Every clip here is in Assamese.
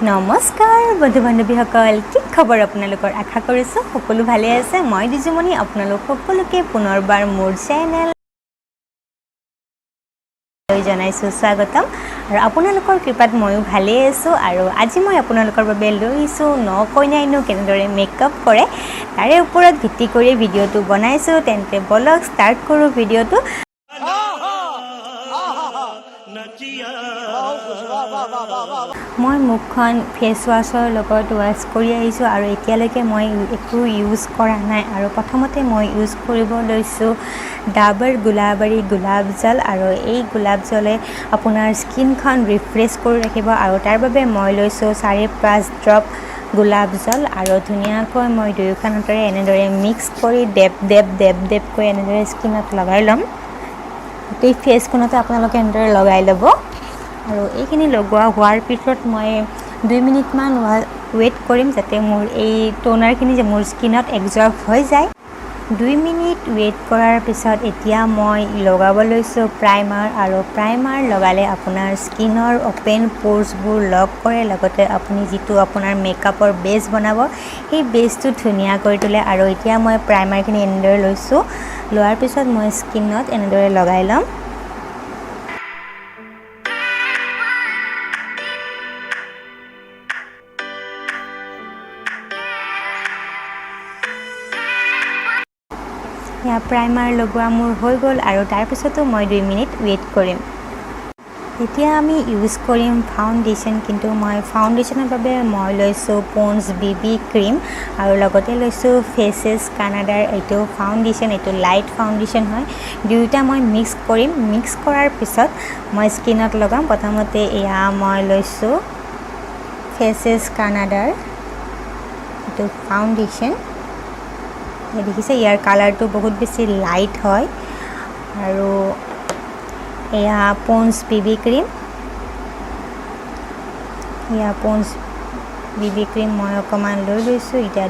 নমস্কাৰ বন্ধু বান্ধৱীসকল কি খবৰ আপোনালোকৰ আশা কৰিছো সকলো ভালে আছে মই দিজুমণি আপোনালোক সকলোকে পুনৰবাৰ মোৰ চেনেল লৈ জনাইছো স্বাগতম আৰু আপোনালোকৰ কৃপাত ময়ো ভালে আছো আৰু আজি মই আপোনালোকৰ বাবে লৈছো নকইনাইনো কেনেদৰে মেকআপ কৰে তাৰে ওপৰত ভিত্তি কৰি ভিডিওটো বনাইছো তেন্তে বলক ষ্টাৰ্ট কৰো ভিডিওটো মই মুখখন ফেস ওয়াশৰ লগত ওয়াশ কৰি আহিছো আৰু এতিয়ালৈকে মই একো ইউজ কৰা নাই আৰু প্ৰথমতে মই ইউজ কৰিব লৈছো ডাবৰ গুলাবাৰী গোলাপ জল আৰু এই গোলাপ জলে আপোনাৰ স্কিনখন ৰিফ্ৰেছ কৰি ৰাখিব আৰু তাৰ বাবে মই লৈছো 5.5 ড্ৰপ গোলাপ জল আৰু ধুনিয়াকৈ মই দুয়োখনতে এনেদৰে মিক্স কৰি ডেপ কৈ এনেদৰে স্কিনত লগাই লম এই ফেসখনতে আপোনালোকে এনেদৰে লগাই ল'ব আৰু এইখিনি লগোৱা হোৱাৰ পিছত মই 2 মিনিট মান ওয়েট কৰিম যাতে মোৰ এই টোনাৰখিনি যে মোৰ স্কিনত এবজৰ্ব হৈ যায় 2 মিনিট ওয়েট কৰাৰ পিছত এতিয়া মই লগাব লৈছো প্ৰাইমাৰ আৰু প্ৰাইমাৰ লগালে আপোনাৰ স্কিনৰ ওপেন পোৰ্ছবোৰ লক কৰে লগতে আপুনি যেটো আপোনাৰ মেকআপৰ বেস বনাব এই বেসটো ধুনিয়া কৰি তোলে আৰু এতিয়া মই প্ৰাইমাৰখিনি এনেদৰে লৈছো লোৱাৰ পিছত মই স্কিনত এনেদৰে লগাই লম या प्राइमार लगोৱা মোৰ হৈ গল আৰু তাৰ পিছতো মই 2 মিনিট ওয়েট কৰিম এতিয়া আমি ইউজ কৰিম ফাউন্ডেশন কিন্তু মই ফাউন্ডেশনৰ বাবে মই লৈছো পন্স বিবি ক্ৰীম আৰু লগতে লৈছো ফেসেস কানাডাৰ এটো ফাউন্ডেশন এটো লাইট ফাউন্ডেশন হয় দুইটা মই মিক্স কৰিম মিক্স কৰাৰ পিছত মই স্কিনত লগাম প্ৰথমতে এয়া মই লৈছো ফেসেস কানাডাৰ এটো ফাউন্ডেশন দেখিছে ইয়াৰ কালাৰটো বহুত বেছি লাইট হয় আৰু এয়া পন্স বিবি ক্ৰীম মই অকমান লৈ লৈছো এটা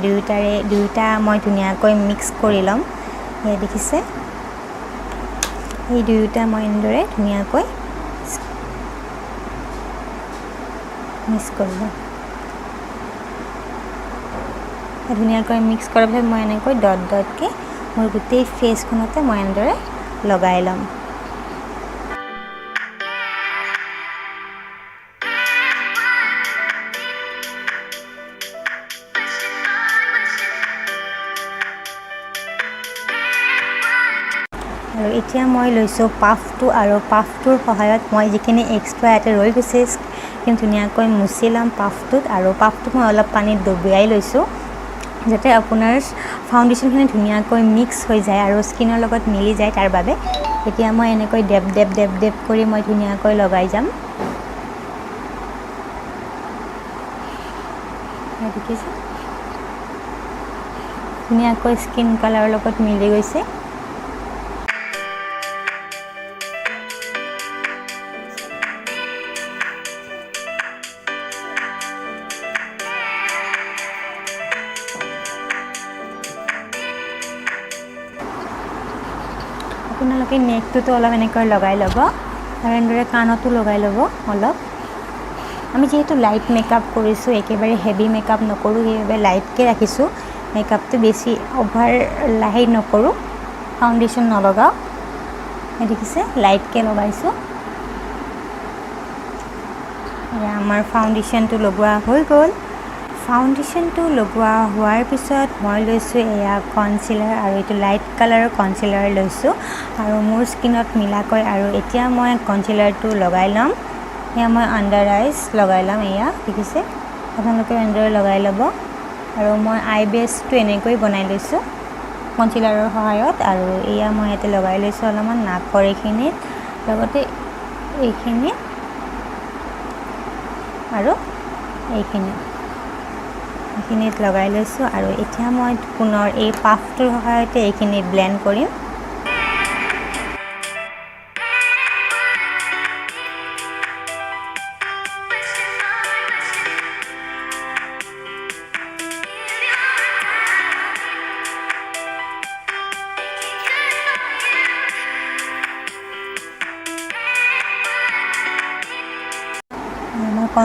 দুইটা মই ধুনিয়াকৈ মিক্স কৰি লম এই দেখিছে এই দুইটা মই এনেদৰে ধুনিয়াকৈ মিক্স কৰি লম ধুনিয়াকৈ মিক্স কৰাৰ পিছত মই এনেকৈ ডট কে মোৰ গোটেই ফেসখনতে মই এনেদৰে লগাই লম আৰু এতিয়া মই লৈছো পাফটো আৰু পাফটোৰ সহায়ত মই যিখিনি এক্সট্ৰা এটা ৰৈ গৈছে কিন্তু ধুনিয়াকৈ মুছি লম পাফটোত আৰু পাফটো মই অলপ পানীত ডুবিয়াই লৈছো যাতে আপোনাৰ ফাউন্ডেশনখিনি ধুনিয়াকৈ মিক্স হৈ যায় আৰু স্কিনৰ লগত মিলি যায় তাৰ বাবে এতিয়া মই এনেকৈ ডেপ কৰি মই ধুনিয়াকৈ লগাই যাম দেখিছে ধুনিয়াকৈ স্কিন কালাৰৰ লগত মিলি গৈছে আপোনালোকে নেকটো অলপ এনেকৈ লগাই ল'ব আৰু এনেদৰে কাণতো লগাই ল'ব অলপ আমি যেহেতু লাইট মেকআপ কৰিছো একেবাৰে হেভি মেকআপ নকৰো সেইবাবে লাইটকে ৰাখিছো মেকআপটো বেছি ওভাৰ লাইট নকৰো ফাউন্ডেশন নলগাও দেখিছে লাইটকে লগাইছো আমাৰ ফাউন্ডেশনটো লগোৱা হৈ গল ফাউন্ডেশনটো লগোৱা হোৱাৰ পিছত মই লৈছো এয়া কনসিলাৰ আৰু এটো লাইট কালাৰৰ কনসিলাৰ লৈছো আৰু মোৰ স্কিনত মিলাকৈ আৰু এতিয়া মই কনসিলাৰটো লগাই লম এয়া মই আন্ডাৰ আইজ লগাই লম এয়া দেখিছে আপোনালোকে এনেদৰে লগাই ল'ব আৰু মই আই বেসটো এনেকৈ বনাই লৈছো কনসিলাৰৰ সহায়ত আৰু এয়া মই এতে লগাই লৈছো অলপমান নাকৰ এইখিনিত লগতে এইখিনি আৰু এইখিনিত লগাই লৈছো আৰু এতিয়া মই পুনৰ এই পাফটোৰ সহায়তে এইখিনি ব্লেন্ড কৰিম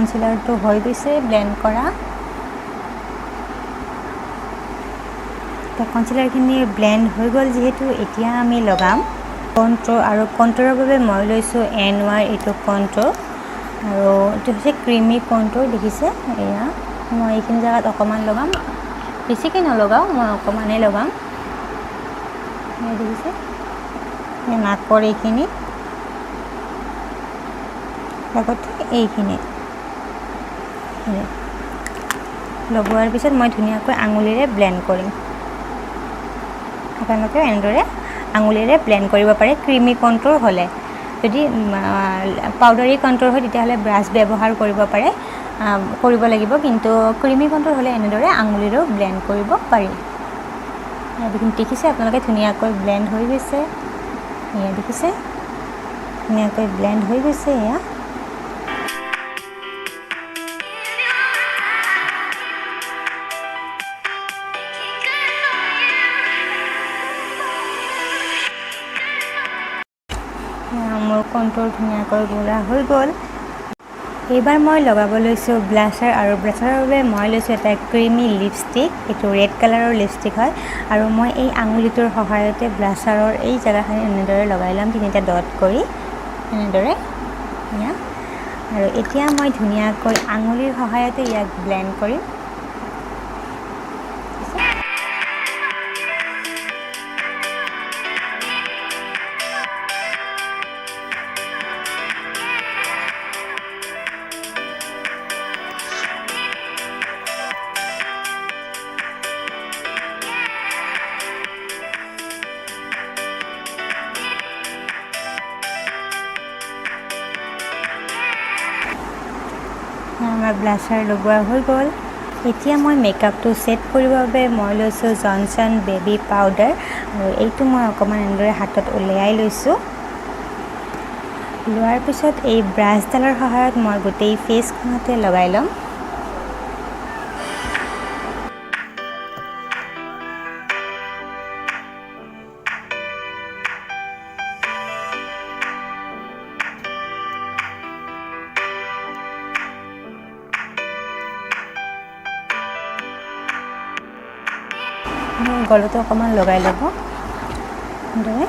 কনচিলাৰটো হৈ গৈছে ব্লেণ্ড কৰা কনচিলাৰখিনি ব্লেণ্ড হৈ গ'ল যিহেতু এতিয়া আমি লগাম কণ্ট্ৰ'ৰ আৰু কণ্ট্ৰ'ৰৰ বাবে মই লৈছোঁ NY এইটো কণ্ট্ৰ'ৰ আৰু এইটো হৈছে ক্ৰিমি কণ্ট্ৰ'ৰ দেখিছে এয়া মই এইখিনি জেগাত অকণমান লগাম বেছিকৈ নলগাওঁ মই অকণমানেই লগাম দেখিছে নাকৰ এইখিনি লগতে এইখিনি লগোৱাৰ পিছত মই ধুনীয়াকৈ আঙুলিৰে ব্লেণ্ড কৰিম আপোনালোকে এনেদৰে আঙুলিৰে ব্লেণ্ড কৰিব পাৰে ক্ৰিমি কণ্ট্ৰ'ৰ হ'লে যদি পাউডাৰী কণ্ট্ৰ'ৰ হয় তেতিয়াহ'লে ব্ৰাছ ব্যৱহাৰ কৰিব লাগিব কিন্তু ক্ৰিমি কণ্ট্ৰ'ৰ হ'লে এনেদৰে আঙুলিৰেও ব্লেণ্ড কৰিব পাৰি দেখিছে আপোনালোকে ধুনীয়াকৈ ব্লেণ্ড হৈ গৈছে এয়া দেখিছে ধুনীয়াকৈ ব্লেণ্ড হৈ গৈছে এয়া মোৰ কণ্ট্ৰ'ৰ ধুনীয়াকৈ গুড়া হৈ গ'ল এইবাৰ মই লগাব লৈছোঁ ব্লাছাৰ আৰু ব্লাছাৰৰ বাবে মই লৈছোঁ এটা ক্ৰিমি লিপষ্টিক এইটো ৰেড কালাৰৰ লিপষ্টিক হয় আৰু মই এই আঙুলিটোৰ সহায়তে ব্লাছাৰৰ এই জেগাখিনি এনেদৰে লগাই ল'ম তিনিটা ডট কৰি এনেদৰে আৰু এতিয়া মই ধুনীয়াকৈ আঙুলিৰ সহায়তে ইয়াক ব্লেণ্ড কৰিম আমাৰ ব্লাছাৰ লগোৱা হৈ গ'ল এতিয়া মই মেকআপটো ছেট কৰিবৰ বাবে মই লৈছোঁ জনছন বেবী পাউডাৰ আৰু এইটো মই অকণমান এনেদৰে হাতত উলিয়াই লৈছোঁ লোৱাৰ পিছত এই ব্ৰাছডালৰ সহায়ত মই গোটেই ফেচখনতে লগাই ল'ম গলটো অকণমান লগাই ল'ব এনেদৰে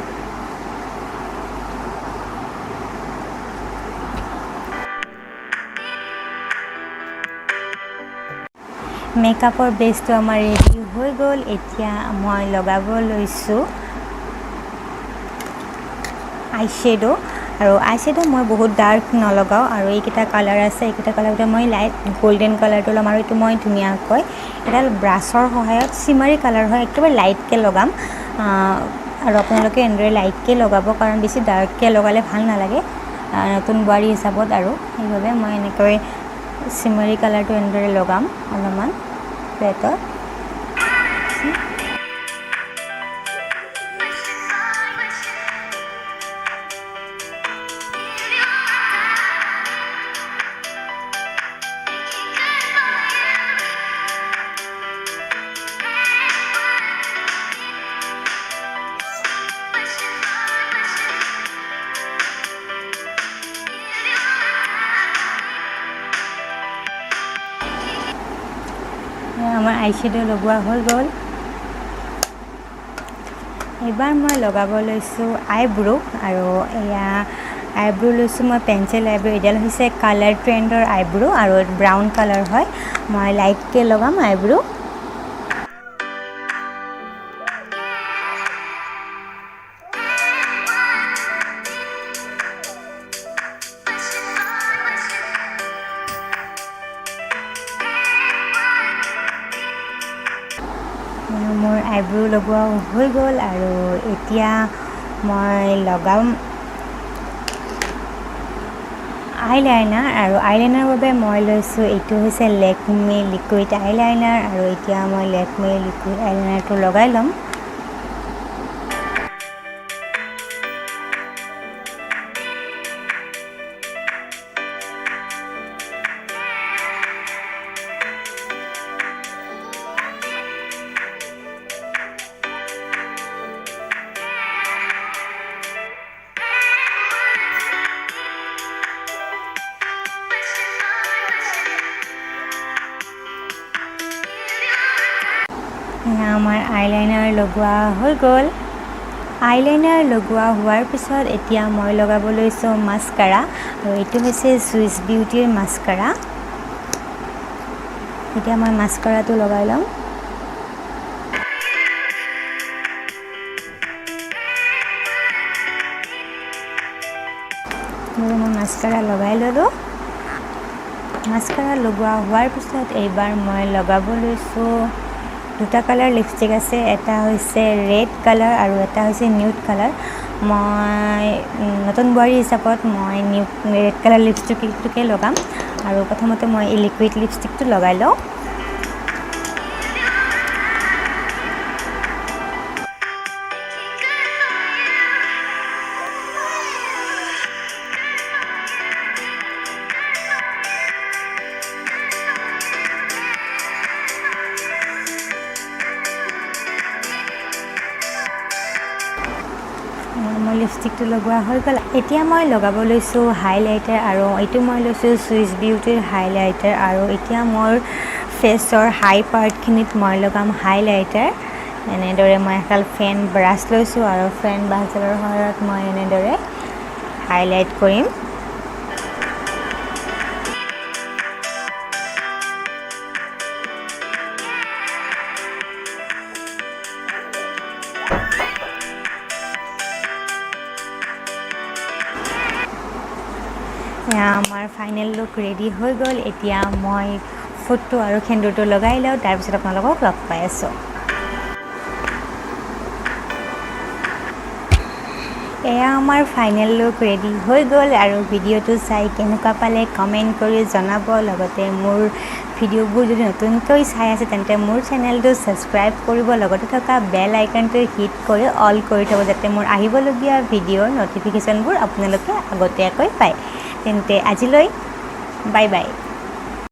মেকআপৰ বেছটো আমাৰ ৰেডি হৈ গ'ল এতিয়া মই লগাব লৈছোঁ আইশ্বেডো আৰু আইশ্বেডো মই বহুত ডাৰ্ক নলগাওঁ আৰু এইকেইটা কালাৰ আছে এইকেইটা কালাৰতে মই লাইট গোল্ডেন কালাৰটো ল'ম আৰু এইটো মই ধুনীয়াকৈ এডাল ব্ৰাছৰ সহায়ত চিমাৰী কালাৰ হয় একেবাৰে লাইটকৈ লগাম আৰু আপোনালোকে এনেদৰে লাইটকৈ লগাব কাৰণ বেছি ডাৰ্ককৈ লগালে ভাল নালাগে নতুন বোৱাৰী হিচাপত আৰু সেইবাবে মই এনেকৈ চিমাৰী কালাৰটো এনেদৰে লগাম অলপমান প্লেটত আমাৰ আইশ্বেডো লগোৱা হৈ গ'ল এইবাৰ মই লগাব লৈছোঁ আইব্ৰো আৰু এয়া আইব্ৰো লৈছোঁ মই পেঞ্চিল আইব্ৰো এডাল হৈছে কালাৰ ট্ৰেণ্ডৰ আইব্ৰো আৰু ব্ৰাউন কালাৰ হয় মই লাইটকৈ লগাম আইব্ৰো মোৰ আইব্ৰো লগোৱা হৈ গ'ল আৰু এতিয়া মই লগাম আইলাইনাৰ আৰু আইলাইনাৰৰ বাবে মই লৈছোঁ এইটো হৈছে লেকমি লিকুইড আইলাইনাৰ আৰু এতিয়া মই লেকমি লিকুইড আইলাইনাৰটো লগাই ল'ম এয়া আমাৰ আইলাইনাৰ লগোৱা হৈ গ'ল আইলাইনাৰ লগোৱা হোৱাৰ পিছত এতিয়া মই লগাব লৈছোঁ মাস্কাৰা আৰু এইটো হৈছে সুইচ বিউটিৰ মাস্কাৰা এতিয়া মই মাস্কাৰাটো লগাই লম মই মাস্কাৰা লগাই ললো মাস্কাৰা লগোৱা হোৱাৰ পিছত এইবাৰ মই লগাব লৈছোঁ দুটা কালাৰ লিপষ্টিক আছে এটা হৈছে ৰেড কালাৰ আৰু এটা হৈছে নিউড কালাৰ মই নতুন বোৱাৰী হিচাপত মই ৰেড কালাৰ লিপষ্টিকটোকে লগাম আৰু প্ৰথমতে মই এই লিকুইড লিপষ্টিকটো লগাই লওঁ মই লিপষ্টিকটো লগোৱা হৈ গ'ল এতিয়া মই লগাব লৈছোঁ হাইলাইটাৰ আৰু এইটো মই লৈছোঁ সুইচ বিউটিৰ হাইলাইটাৰ আৰু এতিয়া মোৰ ফেচৰ হাই পাৰ্টখিনিত মই লগাম হাইলাইটাৰ এনেদৰে মই এডাল ফেন ব্ৰাছ লৈছোঁ আৰু ফেন ব্ৰাছৰ সহায়ত মই এনেদৰে হাইলাইট কৰিম আমাৰ ফাইনেল লুক ৰেডি হৈ গ'ল এতিয়া মই ফুটটো আৰু সেন্দুৰটো লগাই লওঁ তাৰপিছত আপোনালোকক লগ পাই আছোঁ এয়া আমাৰ ফাইনেল লুক ৰেডি হৈ গ'ল আৰু ভিডিঅ'টো চাই কেনেকুৱা পালে কমেণ্ট কৰি জনাব লগতে মোৰ ভিডিঅ'বোৰ যদি নতুনকৈ চাই আছে তেন্তে মোৰ চেনেলটো ছাবস্ক্ৰাইব কৰিব লগতে থকা বেল আইকনটো হিট কৰি অল কৰি থ'ব যাতে মোৰ আহিবলগীয়া ভিডিঅ'ৰ ন'টিফিকেশ্যনবোৰ আপোনালোকে আগতীয়াকৈ পায় তেন্তে আজিলৈ বাই বাই